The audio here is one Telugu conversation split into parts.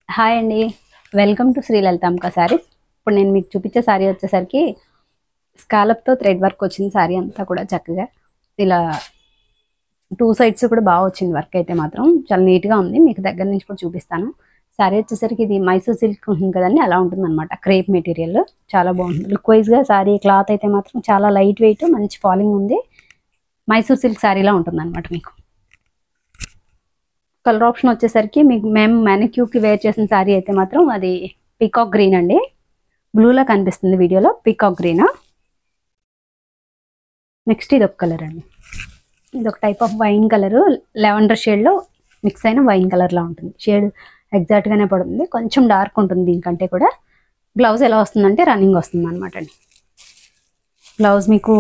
హాయ్ అండి. Welcome to Sri Lalithambika sarees. ఇప్పుడు నేను మీకు చూపించే శారీ వచ్చేసరికి స్కాలప్తో థ్రెడ్ వర్క్ వచ్చింది. శారీ అంతా కూడా చక్కగా ఇలా టూ సైడ్స్ కూడా బాగా వచ్చింది. వర్క్ అయితే మాత్రం చాలా నీట్గా ఉంది. మీకు దగ్గర నుంచి కూడా చూపిస్తాను. శారీ వచ్చేసరికి ఇది మైసూర్ సిల్క్ ఉంటుంది కదండి, అలా ఉంటుంది అనమాట. క్రేప్ మెటీరియల్ చాలా బాగుంటుంది. లుక్ వైజ్గా శారీ క్లాత్ అయితే మాత్రం చాలా లైట్ వెయిట్, మంచి ఫాలింగ్ ఉంది. మైసూర్ సిల్క్ శారీలా ఉంటుంది అనమాట. మీకు కలర్ ఆప్షన్ వచ్చేసరికి మీకు మేము మ్యానిక్యూర్కి వేర్ చేసిన శారీ అయితే మాత్రం అది పీకాక్ గ్రీన్ అండి. బ్లూలా కనిపిస్తుంది వీడియోలో, పీకాక్ గ్రీన్. నెక్స్ట్ ఇది ఒక కలర్ అండి. ఇది ఒక type of wine colour, lavender షేడ్లో మిక్స్ అయిన వైన్ కలర్లా ఉంటుంది. షేడ్ ఎగ్జాక్ట్గానే పడుతుంది, కొంచెం డార్క్ ఉంటుంది దీనికంటే కూడా. బ్లౌజ్ ఎలా వస్తుందంటే రన్నింగ్ వస్తుంది అనమాట అండి. బ్లౌజ్ మీకు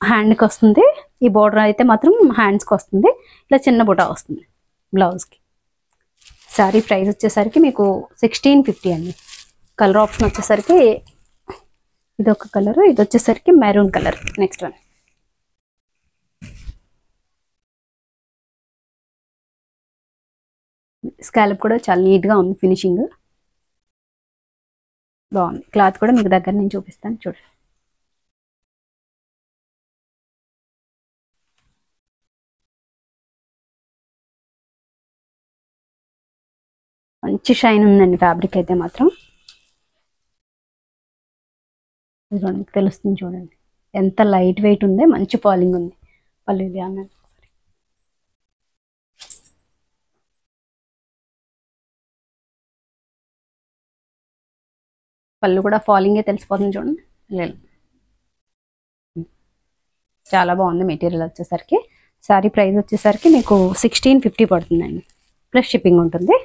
హ్యాండ్కి వస్తుంది, ఈ బోర్డర్ అయితే మాత్రం హ్యాండ్స్కి వస్తుంది. ఇలా చిన్న బుటా వస్తుంది బ్లౌజ్కి. శారీ ప్రైస్ వచ్చేసరికి మీకు 1650 అండి. కలర్ ఆప్షన్ వచ్చేసరికి ఇది ఒక కలర్, ఇది వచ్చేసరికి maroon colour. Next one scallop కూడా చాలా నీట్గా ఉంది, ఫినిషింగ్ బాగుంది. క్లాత్ కూడా మీకు దగ్గర నుంచి చూపిస్తాను చూడండి. మంచి షైన్ ఉందండి ఫ్యాబ్రిక్ అయితే మాత్రం. చూడండి, మీకు తెలుస్తుంది చూడండి ఎంత లైట్ వెయిట్ ఉంది, మంచి పాలింగ్ ఉంది. పళ్ళు అన్నది పళ్ళు కూడా ఫాలింగే తెలిసిపోతుంది చూడండి. లేదు, చాలా బాగుంది మెటీరియల్ వచ్చేసరికి. శారీ ప్రైస్ వచ్చేసరికి మీకు 1650 పడుతుందండి, ప్లస్ షిప్పింగ్ ఉంటుంది.